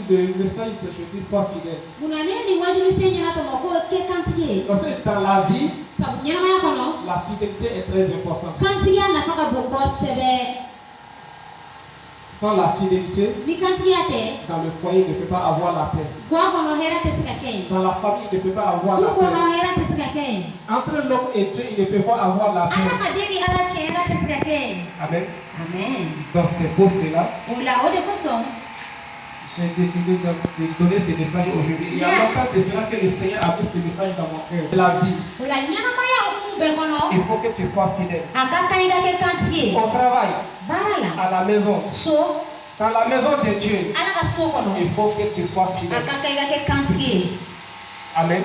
de le Seigneur te dit sois fidèle. Parce que dans la vie, la fidélité est très importante. Sans la fidélité, dans le foyer, il ne peut pas avoir la paix. Dans la famille, il ne peut pas avoir la paix. Entre l'homme et Dieu, il ne peut pas avoir la paix. Amen. Donc c'est pour cela. J'ai décidé de donner ce message aujourd'hui. Il y a longtemps de cela que le Seigneur a mis ce message dans mon cœur. La vie. Il faut que tu sois fidèle. Au travail, à la maison, dans la maison de Dieu, il faut que tu sois fidèle. Amen.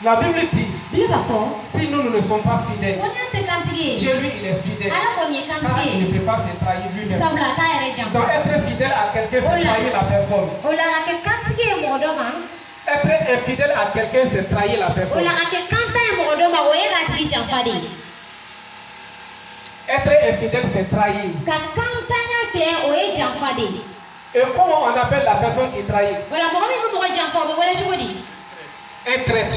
La Bible dit, si nous ne sommes pas fidèles, Dieu lui il est fidèle. Car il ne peut pas se trahir lui-même. Donc être fidèle à quelqu'un, c'est trahir la personne. Être infidèle à quelqu'un, c'est trahir la personne. Être infidèle, c'est trahir. Et comment on appelle la personne qui trahit? Un traître.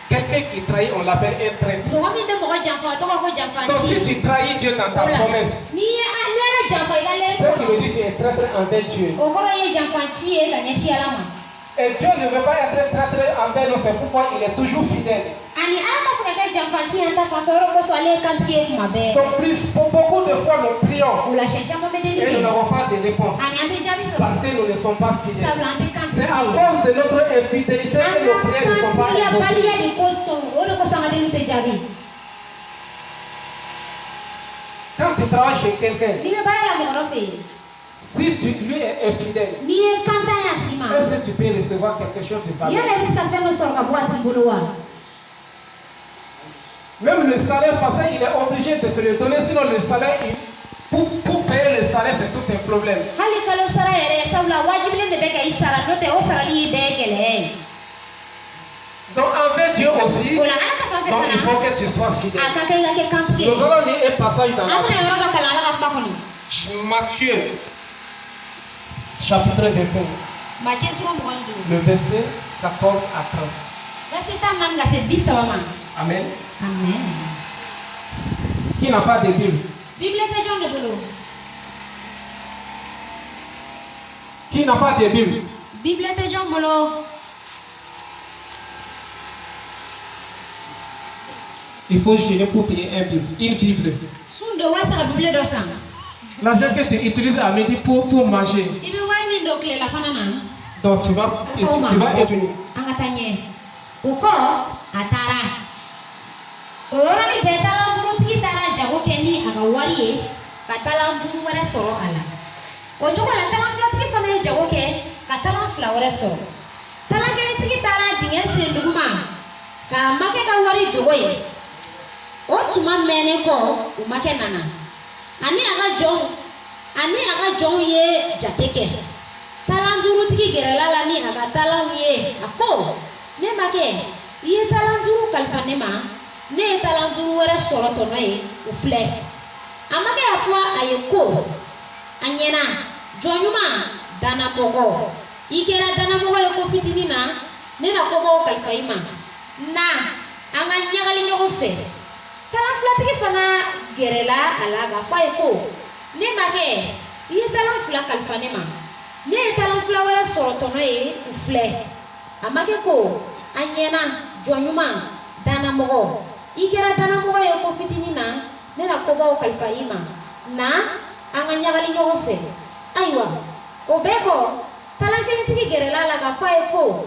Quelqu'un qui trahit, on l'appelle un traître. Donc si tu trahis Dieu dans ta promesse, c'est qui veut dire que tu es traître envers Dieu. Et Dieu ne veut pas être traître envers nous, c'est pourquoi il est toujours fidèle. Donc pour beaucoup de fois nous prions et nous n'avons pas de réponse parce que nous ne sommes pas fidèles. C'est à cause de notre infidélité que nos prières ne sont pas exaucées. Quand tu travailles chez quelqu'un, si tu lui es infidèle, est-ce que tu peux recevoir quelque chose de salaire? Même le salaire, parce qu'il est obligé de te le donner, sinon le salaire, pour payer le salaire, c'est tout un problème. Donc envers Dieu aussi, donc il faut que tu sois fidèle. Nous allons lire un passage dans la Bible. Matthieu, chapitre 21, le verset 14 à 30. Amen. Qui n'a pas de Bible? Qui n'a pas de Bible? Il faut gêner pour payer une Bible. L'argent que tu utilises à midi pour manger. Donc tu vas étudier. Ani aga jong ye jateke talanduru tiki gerala ni aga talang ye ako ne make ye talanduru kalfa ne ma ne talanduru wara soroto no ye ufle amake afwa ayeko anyena jonyuma dana mogo ikera dana mogo yoko fitini na ne na kobo kalfa ima na anga nyagali nyoko fe talanduru tiki fana gerela alaga fa yeko ne make ye talan fula kalfa ne ma ne ye talan fula wɛrɛ sɔrɔ tɔnɔ ye u filɛ a ma kɛ ko a ɲɛna jɔnɲuman danamɔgɔ i kɛra danamɔgɔ ye ko fitinin na ne na kobaw kalifa i ma na an ka ɲagali ɲɔgɔn fɛ ayiwa o bɛɛ kɔ talan kelentigi gɛrɛla la ka fɔ a ye ko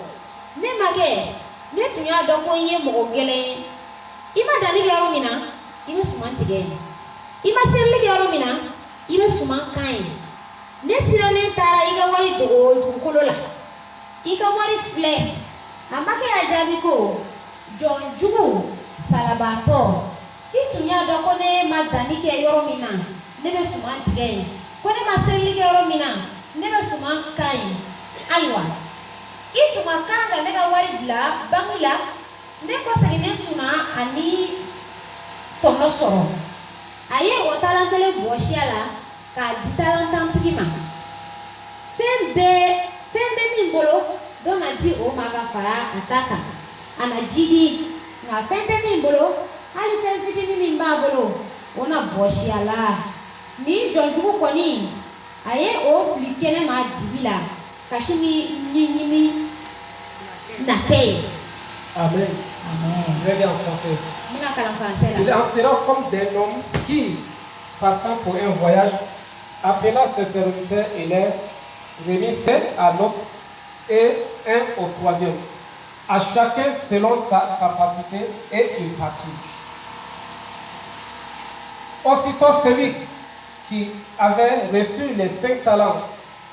ne ma kɛ ne tun y'a dɔn ko i ye mɔgɔ gɛlɛn ye i ma danni kɛ yɔrɔ min na i bɛ suman tigɛ i ma serili kɛ yɔrɔ min na i bɛ suman kan ye ne siralen taara i ka wari dogo dugukolo la i ka wari filɛ a ma kɛ a jaabi ko jɔn jugu salabaatɔ i tun y'a dɔn ko ne ma danni kɛ yɔrɔ min na ne bɛ suman tigɛ ye ko ne ma serili kɛ yɔrɔ min na ne bɛ suman kan ye ayiwa i tun ma kan ka ne ka wari bila banki la ne kɔseginnen tun na ani tɔnɔ sɔrɔ a ye o talan kelen bɔ siya la k'a di talantantigi ma fɛn bɛ min bolo dɔ na di o ma ka fara a ta kan a na jigi nka fɛn tɛ min bolo hali fɛn fitinin min b'a bolo o na bɔsi a la nin jɔnjugu kɔni a ye o fili kɛnɛma dibi la kasi ni ɲimi na kɛ ye. Amen. Très bien en français. Il en sera comme des hommes qui, partant pour un voyage, appela ses serviteurs et les remit à l'autre et un au troisième, à chacun selon sa capacité, et il partit. Aussitôt celui qui avait reçu les 5 talents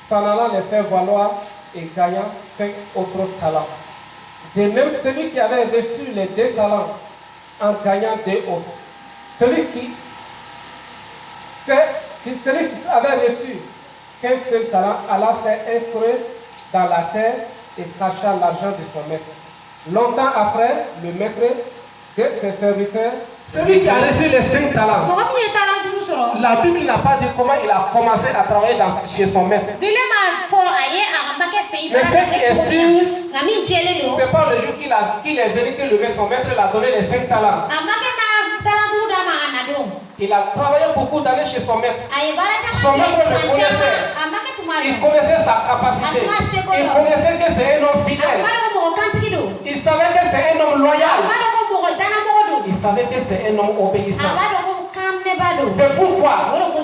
s'en allant les faire valoir et gagnant 5 autres talents. De même, celui qui avait reçu les 2 talents en gagnant 2 autres. Celui qui avait reçu qu'un seul talent alla faire un creux dans la terre et cacha l'argent de son maître. Longtemps après, le maître de ses serviteurs, celui qui a reçu les 5 talents, la Bible n'a pas dit comment il a commencé à travailler chez son maître. Mais ce qui est sûr, c'est pas le jour qu'il est venu que le maître, son maître l'a donné les 5 talents. Il a travaillé beaucoup d'années chez son maître. Son maître le connaissait. Il connaissait sa capacité. Il connaissait que c'est un homme fidèle. Il savait que c'est un homme loyal. Il savait que c'est un homme obéissant. C'est pourquoi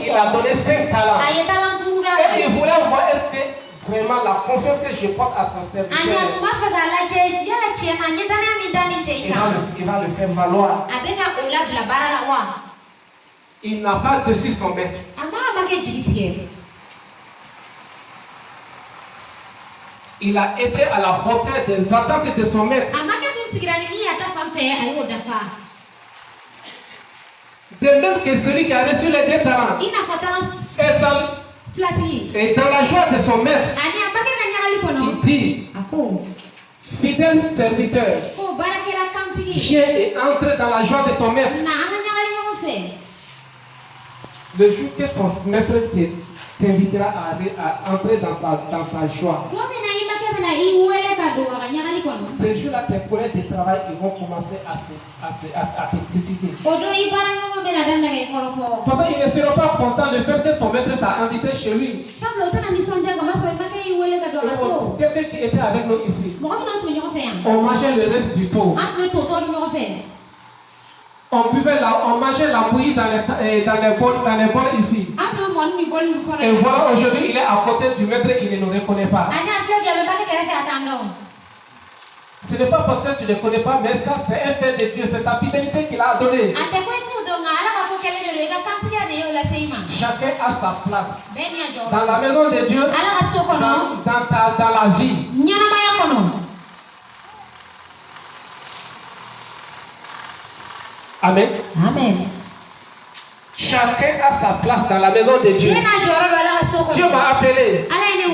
il a donné 5 talents. Et il voulait voir est-ce que vraiment la confiance que je porte à son serviteur, il va le faire valoir. Il n'a pas dessus son maître. Il a été à la hauteur des attentes de son maître. De même que celui qui a reçu les 2 talents et dans la joie de son maître, il dit, fidèle serviteur, viens et entre dans la joie de ton maître. Le jour que ton maître t'invitera à entrer dans sa joie, ce jour-là, tes collègues de travail ils vont commencer à te critiquer. Parce qu'ils ne seront pas contents de faire que ton maître t'a invité chez lui. Quelqu'un qui était avec nous ici, on mangeait le reste du taux. On mangeait la bouillie dans les bols ici. Et voilà, aujourd'hui, il est à côté du maître, il ne nous reconnaît pas. Ce n'est pas parce que tu ne le connais pas, mais c'est un fait de Dieu, c'est ta fidélité qu'il a donnée. Chacun a sa place. Dans la maison de Dieu, dans la vie. Amen. Amen. Chacun a sa place dans la maison de Dieu. Dieu m'a appelé.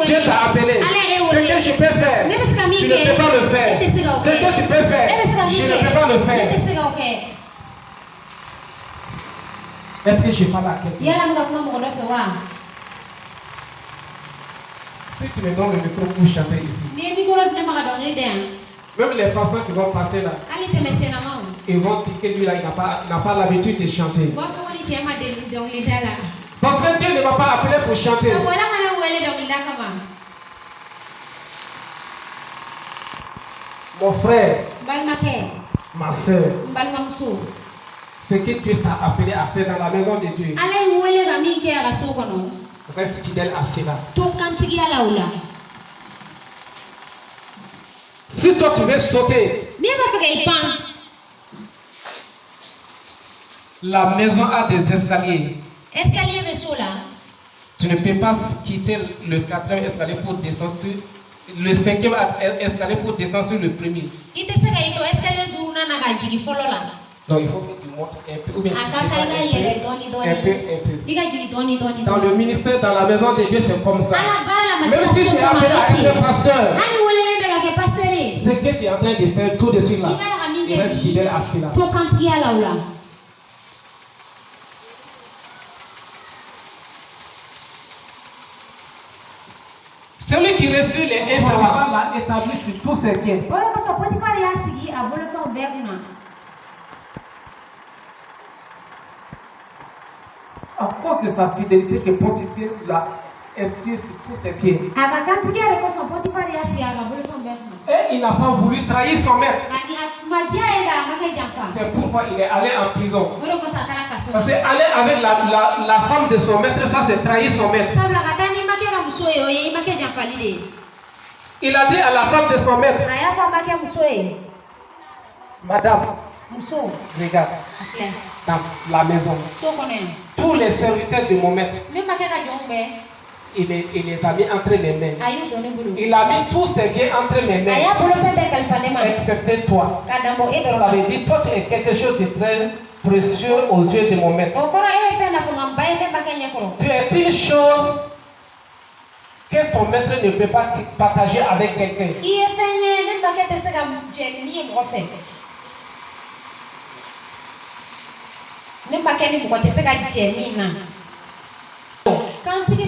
Dieu t'a appelé. Ce que je peux faire, tu ne peux pas le faire. Ce que tu peux faire, je ne peux pas le faire. Est-ce que je parle à quelqu'un? Si tu me donnes le micro pour chanter ici, même les pasteurs qui vont passer là, ils vont dire que lui là, il n'a pas l'habitude de chanter. Parce que Dieu ne m'a pas appelé pour chanter. Mon frère, ma soeur, ce que Dieu t'a appelé à faire dans la maison de Dieu, reste fidèle à cela. Si toi tu veux sauter, la maison a des escaliers. Tu ne peux pas quitter le 4e escalier pour descendre sur le 5e escalier pour descendre sur le premier. Donc il faut que tu montes un peu ou bien un peu. Dans le ministère, dans la maison de Dieu, c'est comme ça. Même si tu es appelé à être pasteur, ce que tu es en train de faire tout de suite là, il reste fidèle à cela. Celui qui reçut les 1 talent l'a établi sur tous ses biens. À cause de sa fidélité que Potiphar l'a inscrit sur tous ses biens. Et il n'a pas voulu trahir son maître. C'est pourquoi il est allé en prison. Parce que aller avec la femme de son maître, ça c'est trahir son maître. Il a dit à la femme de son maître, Madame, regarde, dans la maison, tous les serviteurs de mon maître, il les a mis entre mes mains. Il a mis tous ses biens entre mes mains, excepté toi. Ça veut dire, toi tu es quelque chose de très précieux aux yeux de mon maître. Tu es une chose que ton maître ne peut pas partager avec quelqu'un.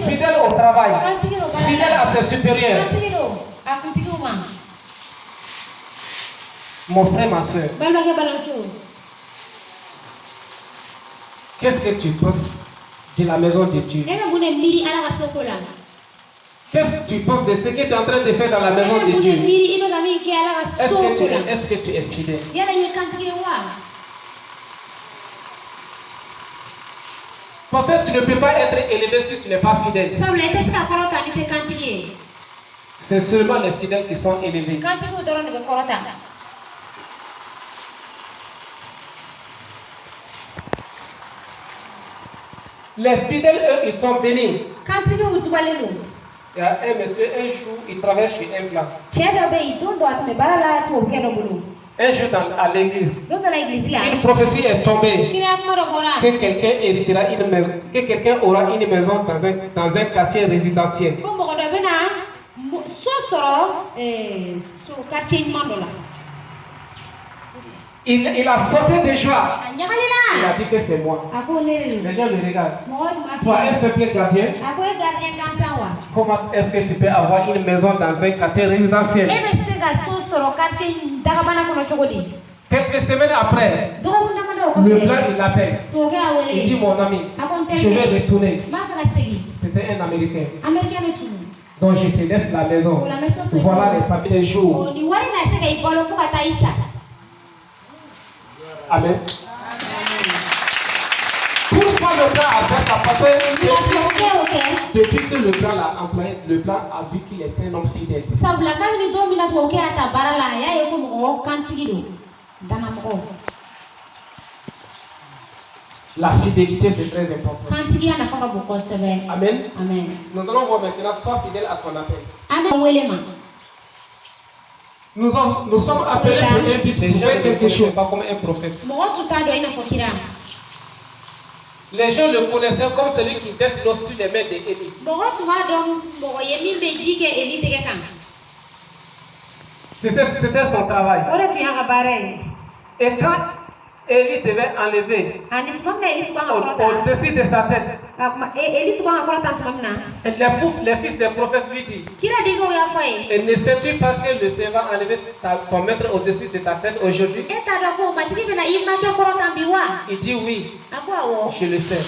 Fidèle au travail, fidèle à ses supérieurs. Mon frère, ma soeur, qu'est-ce que tu penses de la maison de Dieu? Qu'est-ce que tu penses de ce que tu es en train de faire dans la maison de Dieu? Est-ce que tu es fidèle? Parce que tu ne peux pas être élevé si tu n'es pas fidèle. C'est seulement les fidèles qui sont élevés. Les fidèles, eux, ils sont bénis. Il y a un monsieur, un jour, il travaille chez un blanc. Un jour à l'église, une prophétie est tombée que quelqu'un héritera une maison, que quelqu'un aura une maison dans un quartier résidentiel. Il a sauté de joie. Il a dit que c'est moi. Les gens le regardent. Toi, un simple gardien, comment est-ce que tu peux avoir une maison dans un quartier résidentiel? Quelques semaines après, le blanc il l'appelle. Il dit, mon ami, je vais retourner. C'était un Américain. Donc je te laisse la maison. Voilà les papiers des jours. Amen. Pourquoi le blanc a fait ça? Parce que depuis que le blanc l'a employé, le blanc a vu qu'il était un homme fidèle. La fidélité c'est très important. Amen. Amen. Nous allons voir maintenant, sois fidèle à ton appel. Amen. Nous sommes appelés pour un but, pour faire quelque chose, pas comme un prophète. Les gens le connaissaient comme celui qui descend sur les mains d'Élie. C'était son travail. Et quand Élie devait enlever au-dessus de sa tête, les fils des prophètes lui disent, et ne sais-tu pas que le Seigneur va enlever ton maître au-dessus de ta tête aujourd'hui? Il dit oui, je le sais.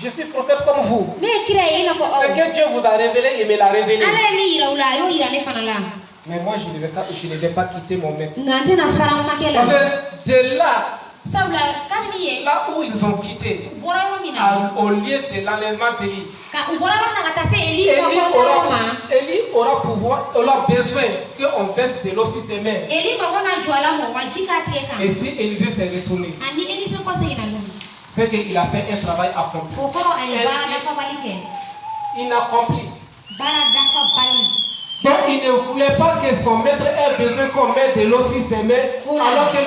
Je suis prophète comme vous. Ce que Dieu vous a révélé, il me l'a révélé. Mais moi, je ne vais pas quitter mon maître. Parce que de là où ils ont quitté, au lieu de l'enlèvement d'Élie, Élie aura besoin qu'on baisse de l'eau sur ses mains. Et si Élisée s'est retourné, c'est qu'il a fait un travail accompli. Inaccompli. Donc il ne voulait pas que son maître ait besoin qu'on mette de l'eau sur ses mains alors que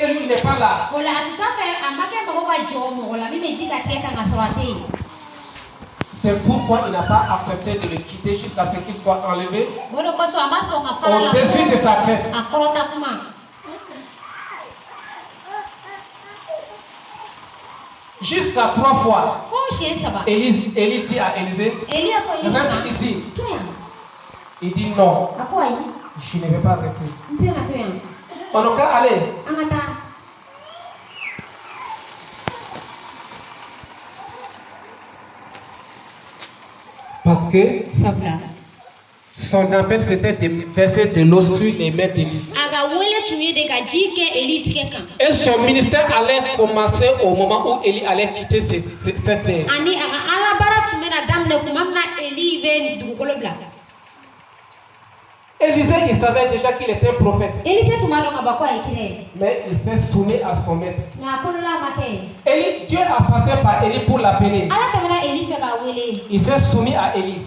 lui n'est pas là. C'est pourquoi il n'a pas accepté de le quitter jusqu'à ce qu'il soit enlevé au-dessus de sa tête. Jusqu'à 3 fois. Élie dit à Élisée, reste ici. Il dit non, je ne vais pas rester. On n'a qu'à aller. Parce que son appel c'était de verser de l'eau sur les mains d'Élisée. Et son ministère allait commencer au moment où Élie allait quitter cette terre. Élisée, il savait déjà qu'il était prophète. Mais il s'est soumis à son maître. Dieu a passé par Élie pour l'appeler. Il s'est soumis à Élie.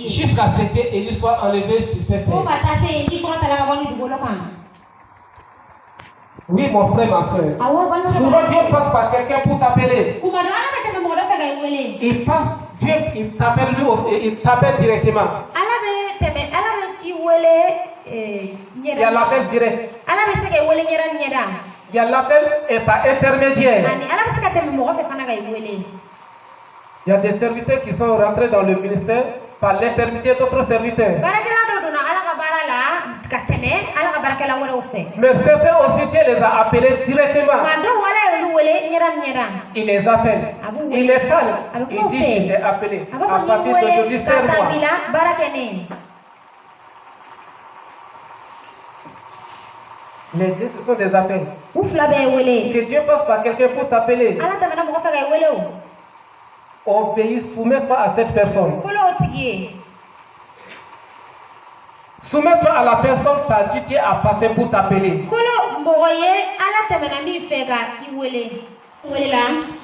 Jusqu'à ce que Élie soit enlevé sur cette terre. Oui, mon frère, ma soeur. Souvent, Dieu passe par quelqu'un pour t'appeler. Il passe, Dieu, il t'appelle lui aussi, il t'appelle directement. Il y a l'appel direct. Il y a l'appel par intermédiaire. Il y a des serviteurs qui sont rentrés dans le ministère par l'intermédiaire d'autres serviteurs. Mais certains aussi, Dieu les a appelés directement. Il les appelle. Il les parle. Il dit, je t'ai appelé. À partir d'aujourd'hui, serre-moi. Les dieux, ce sont des appels. Que Dieu passe par quelqu'un pour t'appeler. Obéis, soumets-toi à cette personne. Soumets-toi à la personne par qui Dieu a passé pour t'appeler.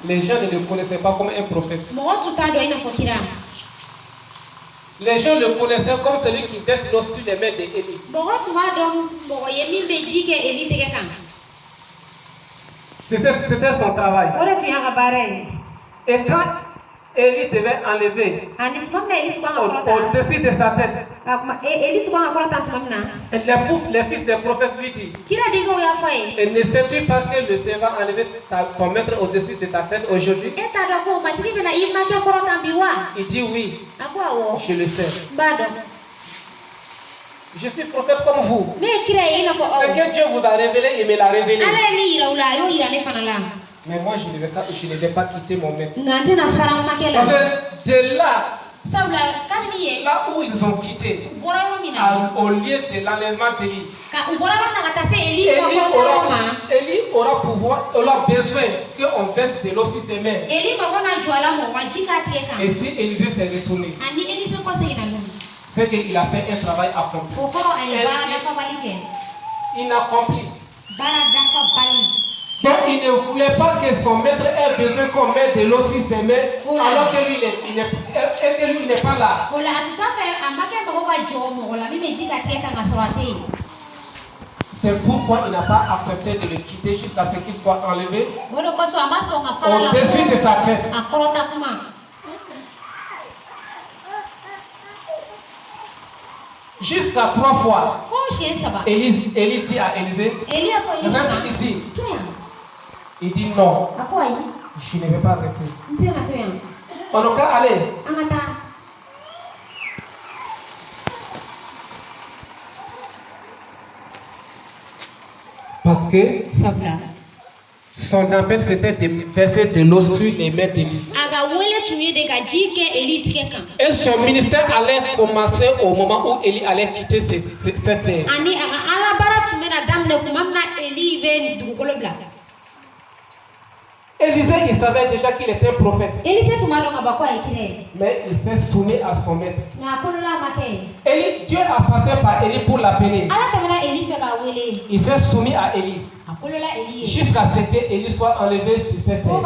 Les gens ne le connaissaient pas comme un prophète. Les gens le connaissaient comme celui qui verse l'eau sur les mains d'Élie. C'était son travail. Et quand Élie devait enlever au-dessus de sa tête, les fils des prophètes lui disent, et ne sais-tu pas que le Seigneur va enlever ton maître au-dessus de ta tête aujourd'hui? Il dit oui, je le sais. Je suis prophète comme vous. Ce que Dieu vous a révélé, il me l'a révélé. Mais moi, je ne vais pas quitter mon maître. Parce que de là où ils ont quitté, au lieu de l'enlèvement d'Élie, Élie aura besoin qu'on verse de l'eau sur ses mains. Et si Élisée s'est retourné, c'est qu'il a fait un travail accompli. Inaccompli. Donc il ne voulait pas que son maître ait besoin qu'on mette de l'eau sur ses mains alors que lui n'est pas là. C'est pourquoi il n'a pas accepté de le quitter jusqu'à ce qu'il soit enlevé au-dessus de sa tête. Jusqu'à 3 fois. Élie dit à Élisée, reste ici. Il dit non, je ne vais pas rester. On n'a qu'à aller. Parce que son appel c'était de verser de l'eau sur les mains d'Élisée. Et son ministère allait commencer au moment où Élie allait quitter cette terre. Élisée, il savait déjà qu'il était prophète. Mais il s'est soumis à son maître. Dieu a passé par Élie pour l'appeler. Il s'est soumis à Élie. Jusqu'à ce que Élie soit enlevé sur cette terre.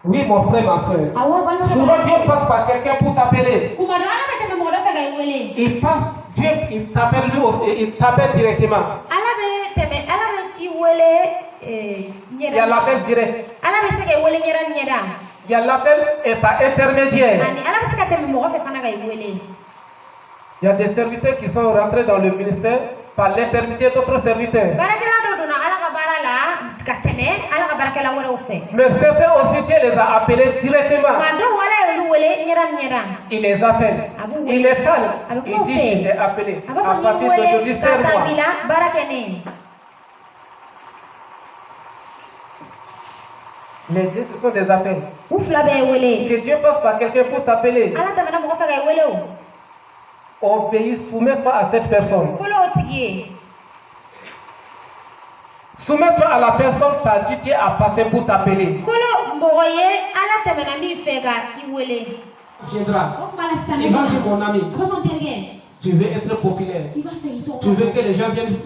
Oui, mon frère, ma soeur. Souvent, Dieu passe par quelqu'un pour t'appeler. Il passe, Dieu, il t'appelle lui aussi, il t'appelle directement. Il y a l'appel direct. Il y a l'appel par intermédiaire. Il y a des serviteurs qui sont rentrés dans le ministère par l'intermédiaire d'autres serviteurs. Mais certains aussi, Dieu les a appelés directement. Il les appelle. Il les parle. Il dit, je t'ai appelé. À partir d'aujourd'hui, serre-moi. Les dieux, ce sont des appels. Que Dieu passe par quelqu'un pour t'appeler. Obéis, soumets-toi à cette personne. Soumets-toi à la personne par qui Dieu a passé pour t'appeler. Viendra. Il va dire, mon ami, tu veux être populaire. Tu veux que les gens viennent,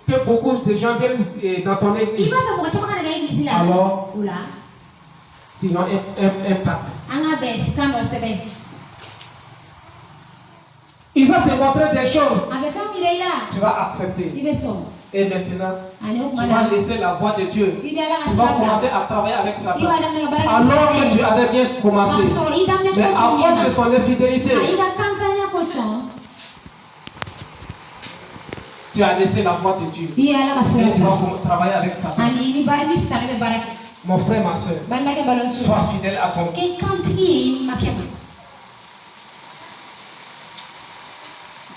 que beaucoup de gens viennent dans ton église. Alors, sinon, impact. Il va te montrer des choses. Tu vas accepter. Et maintenant, tu vas laisser la voix de Dieu. Tu vas commencer à travailler avec Satan. Alors que tu avais bien commencé. Mais à cause de ton infidélité, tu as laissé la voix de Dieu. Et tu vas travailler avec Satan. Mon frère, ma soeur, sois fidèle à ton Dieu.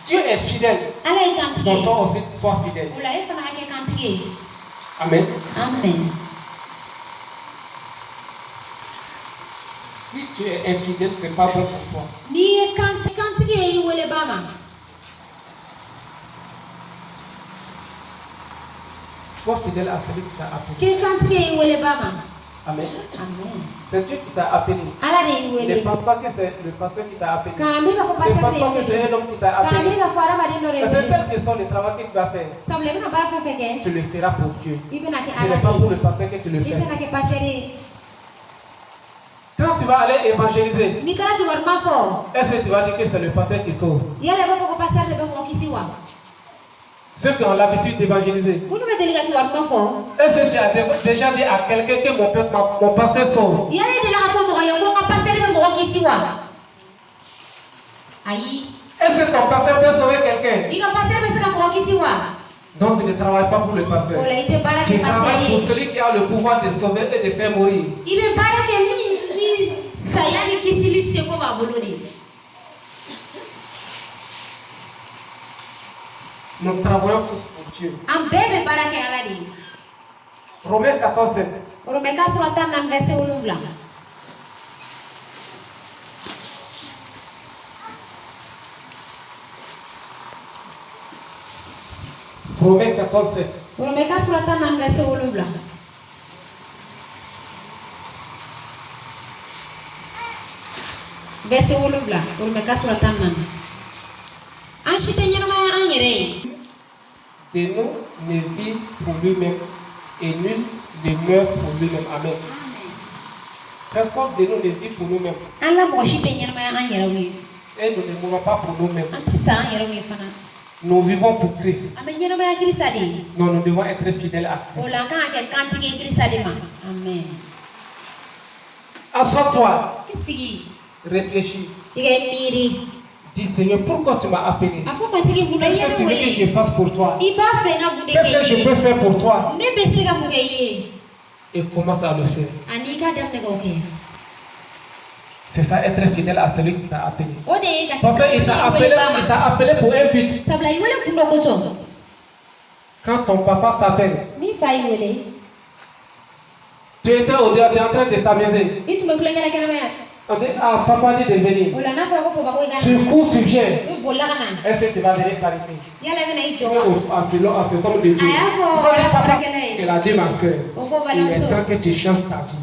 Dieu est fidèle. Donc toi aussi, sois fidèle. Amen. Si tu es infidèle, ce n'est pas bon pour toi. Sois fidèle à celui qui t'a appelé. Amen. C'est Dieu qui t'a appelé. Ne pense pas que c'est le pasteur qui t'a appelé. Ne pense pas que c'est un homme qui t'a appelé. C'est tel que sont les travaux que tu vas faire. Tu le feras pour Dieu. Ce n'est pas pour le pasteur que tu le fais. Quand tu vas aller évangéliser, est-ce que tu vas dire que c'est le pasteur qui sauve? Ceux qui ont l'habitude d'évangéliser. Est-ce que tu as déjà dit à quelqu'un que mon pasteur sauve? Est-ce que ton pasteur peut sauver quelqu'un? Donc tu ne travailles pas pour le pasteur. Tu travailles pour celui qui a le pouvoir de sauver et de faire mourir. Nous travaillons tous pour Dieu. Romains 14, 7. Romains 14, 7. Verset 7. De nous ne vit pour lui-même et nul ne meurt pour lui-même. Amen. Personne de nous ne vit pour nous-mêmes. Et nous ne mourrons pas pour nous-mêmes. Nous vivons pour Christ. Non, nous devons être fidèles à Christ. Amen. Assois-toi. Réfléchis. Dis Seigneur, pourquoi tu m'as appelé? Qu'est-ce que tu veux que je fasse pour toi? Qu'est-ce que je peux faire pour toi? Et commence à le faire. C'est ça, être fidèle à celui qui t'a appelé. Parce qu'il t'a appelé pour un but. Quand ton papa t'appelle, tu étais en train de t'amuser. On dit, ah, papa dit de venir. Tu cours, tu viens. Est-ce que tu vas venir qualité? À ce temps de Dieu. Papa, il a dit, ma soeur, il est temps que tu changes ta vie.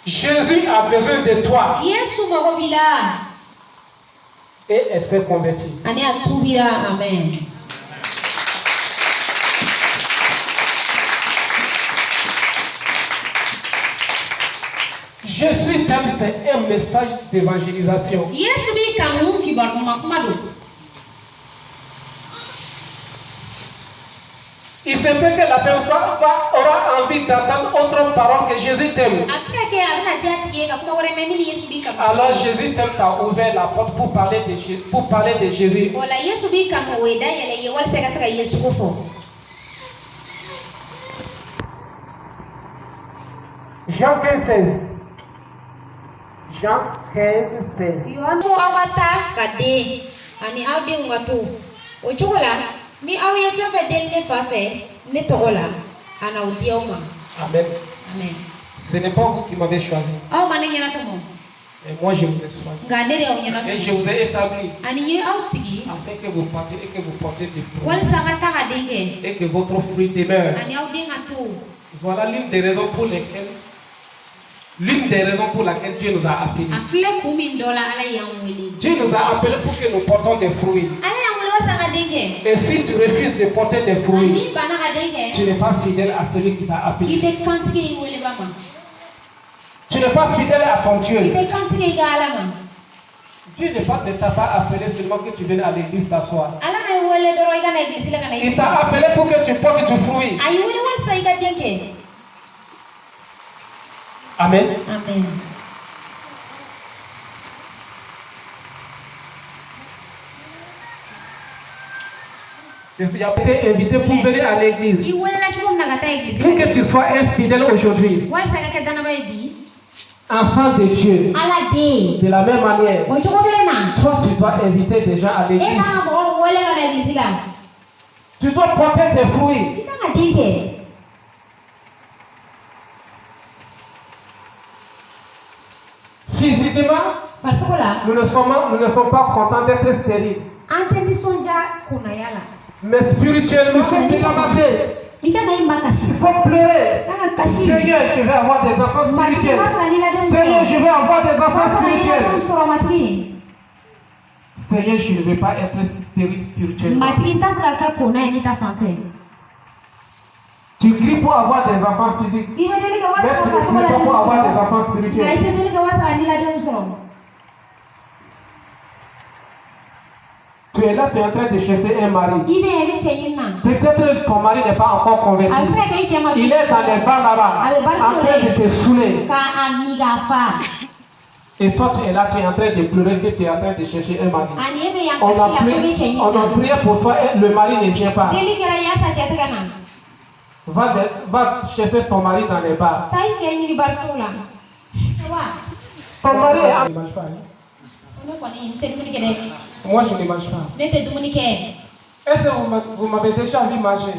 Jésus a besoin de toi. Et elle s'est convertie. Amen. Je suis thème, c'est un message d'évangélisation. Il se peut que la personne aura envie d'entendre autre parole que Jésus t'aime. Alors Jésus t'aime, t'a ouvert la porte pour parler de Jésus. Jean 15, 16. Jean 15, 16. Amen. Amen. Ce n'est pas vous qui m'avez choisi. Et moi je vous ai choisi. Et je vous ai établi afin que vous partiez et que vous portez des fruits. Et que votre fruit demeure. Voilà l'une des raisons pour lesquelles Dieu nous a appelés. Dieu nous a appelés pour que nous portons des fruits. Et si tu refuses de porter des fruits, tu n'es pas fidèle à celui qui t'a appelé. Tu n'es pas fidèle à ton Dieu. Dieu ne t'a pas appelé seulement que tu viennes à l'église t'asseoir. Il t'a appelé pour que tu portes du fruit. Amen. Amen. Tu as été invité pour venir à l'église. Pour que tu sois infidèle aujourd'hui. Enfant de Dieu. De la même manière, toi tu dois inviter des gens à l'église. Tu dois porter des fruits. Physiquement, nous ne sommes pas contents d'être stériles. Mais spirituellement, il faut piloter. Il faut pleurer. Seigneur, je vais avoir des enfants spirituels. Seigneur, je vais avoir des enfants spirituels. Seigneur, je ne vais pas être stérile spirituellement. Tu cries pour avoir des enfants physiques. Mais tu ne cries pas pour avoir des enfants spirituels. Tu es là, tu es en train de chercher un mari. Peut-être ton mari n'est pas encore converti. Il est dans les bars là-bas, en train de te saouler. Et toi, tu es là, tu es en train de pleurer que tu es en train de chercher un mari. On a prié pour toi et le mari ne vient pas. Va chercher ton mari dans les bars. Ton mari est en... Moi, je ne mange pas. Est-ce que vous m'avez déjà vu manger?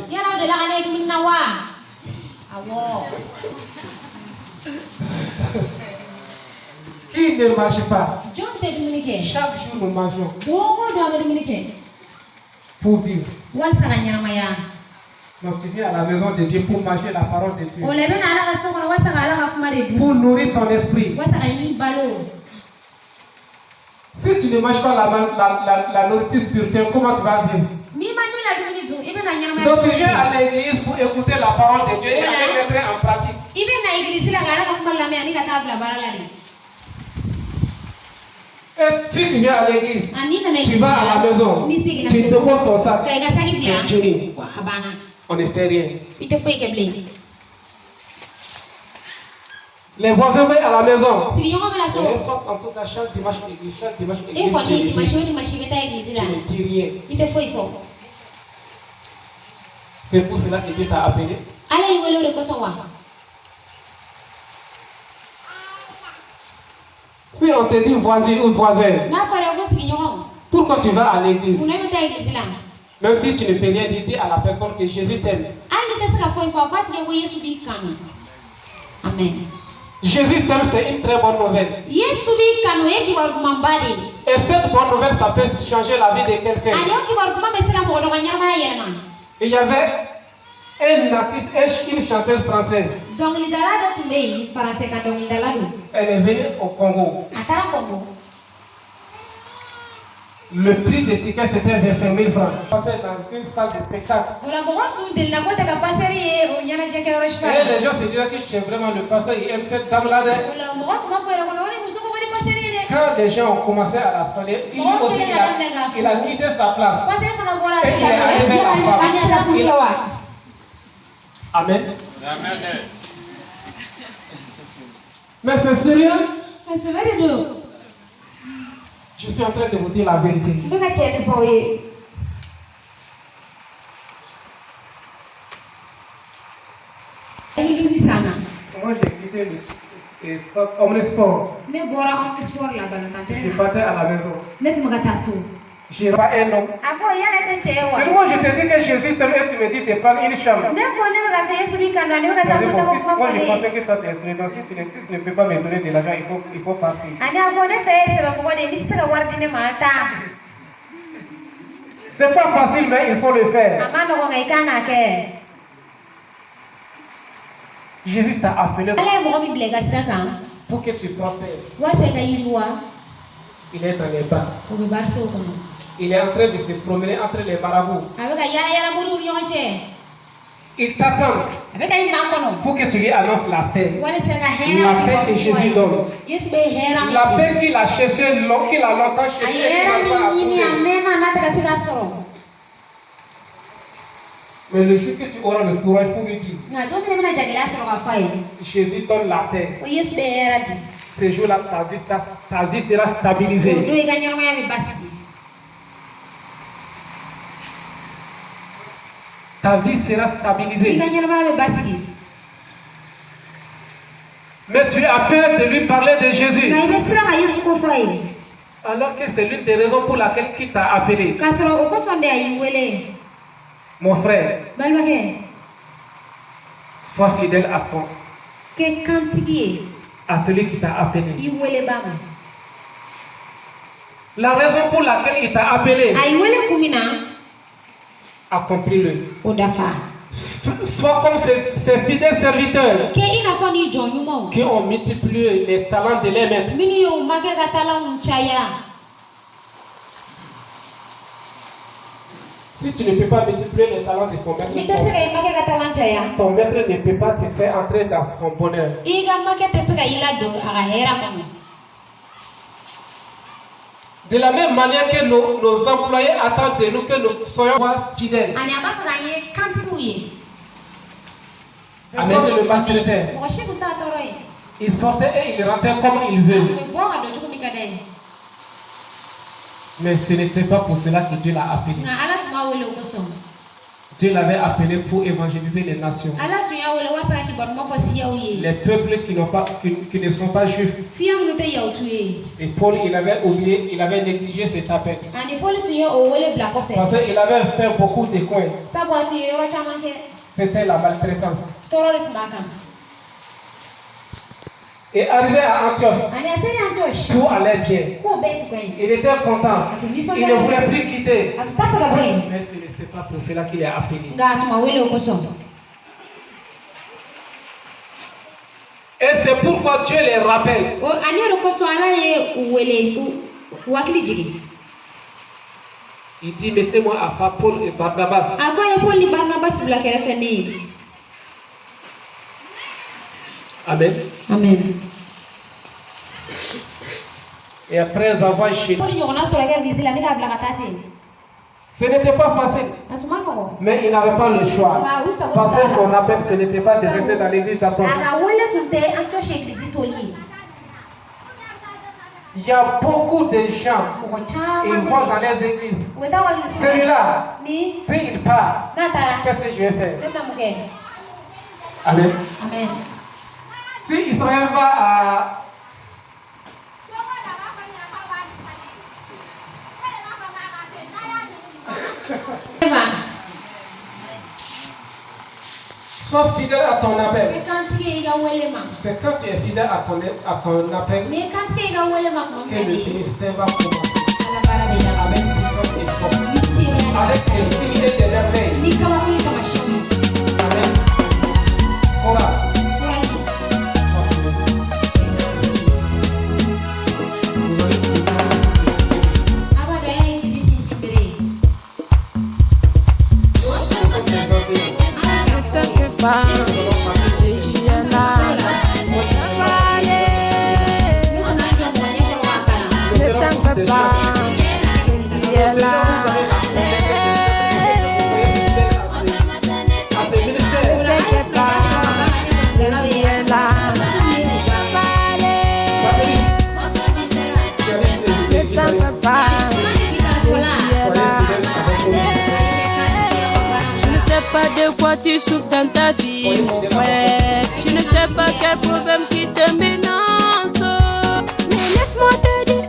Qui ne mange pas? Chaque jour, nous mangeons pour vivre. Donc, tu viens à la maison de Dieu pour manger la parole de Dieu. Pour nourrir ton esprit. Si tu ne manges pas la nourriture spirituelle, comment tu vas vivre? Donc tu viens à l'église pour écouter la parole de Dieu et aller mettre en pratique. Et si tu viens à l'église, tu vas à la maison, tu déposes ton sac, c'est fini. On ne sait rien. Les voisins vont à la maison. En tout cas, chaque dimanche église, tu ne dis rien. C'est pour cela que Dieu t'a appelé. Si on te dit voisin ou voisin, pourquoi tu vas à l'église? Même si tu ne peux rien dire, dis à la personne que Jésus t'aime. Amen. Jésus t'aime, c'est une très bonne nouvelle. Et cette bonne nouvelle, ça peut changer la vie de quelqu'un. Il y avait un artiste, une chanteuse française. Elle est venue au Congo. Le prix des tickets c'était 25 000 francs. Passer dans une salle de spectacle. Et les gens se disaient que c'est vraiment le pasteur, il aime cette dame-là. Quand les gens ont commencé à la saluer, il aussi il a quitté sa place. Et il est allé vers la femme. Amen. Mais c'est sérieux? C'est vrai de nous. Je suis en train de vous dire la vérité. Nous avons été pour eux. Moi, j'ai quitté le omnisport. Ne boira omnisport là-bas. Je partais à la maison. Ne tu me gâtes. Je n'ai pas un homme. Mais moi, je te dis que Jésus t'aime et tu me dis de prendre une chambre. Moi, je pensais que toi, tu es si tu ne peux pas me donner de l'argent, il faut partir. C'est pas facile, mais il faut le faire. Jésus t'a appelé pour que tu prospères. Il est dans les bas. Il est en train de se promener entre les marabouts. Il t'attend pour que tu lui annonces la paix. La paix que Jésus donne. La paix qu'il a cherché, qu'il a longtemps cherché. Mais le jour que tu auras le courage pour lui dire, Jésus donne la paix. Ce jour-là, ta vie sera stabilisée. Ta vie sera stabilisée. Mais tu as peur de lui parler de Jésus. Alors que c'est l'une des raisons pour laquelle il t'a appelé. Mon frère, sois fidèle à celui qui t'a appelé. La raison pour laquelle il t'a appelé, accomplis-le. Sois comme ces fidèles serviteurs qui ont multiplié les talents de les maîtres. Si tu ne peux pas multiplier les talents de ton maître, ton maître ne peut pas te faire entrer dans son bonheur. De la même manière que nos employés attendent de nous que nous soyons fidèles. Amen. Le maltraiteur. Il sortait et il rentrait comme il veut. Mais ce n'était pas pour cela que Dieu l'a appelé. Dieu l'avait appelé pour évangéliser les nations. Les peuples qui ne sont pas juifs. Et Paul, il avait oublié, il avait négligé cet appel. Parce qu'il avait fait beaucoup de coins. C'était la maltraitance. Et arrivé à Antioche, tout allait bien. Il était content. Il ne voulait plus quitter. Mais ce n'est pas pour cela qu'il est appelé. Et c'est pourquoi Dieu les rappelle. Il dit, mettez-moi à part Paul et Barnabas. Amen. Amen. Et après avoir chéri, ce n'était pas facile. Mais il n'avait pas le choix. Parce que son appel, ce n'était pas de rester dans l'église d'Antioche. Il y a beaucoup de gens, ils vont dans les églises. Celui-là, s'il part, qu'est-ce que je vais faire? Amen. Amen. Si Israël va à... Sois fidèle à ton appel. C'est quand tu es fidèle à ton appel que le ministère va commencer. Avec puissance et force. Avec les signes et des merveilles. Amen. Voilà. de quoi tu souffres dans ta vie, mon frère. Je ne sais pas quel problème qui te menace, mais laisse-moi te dire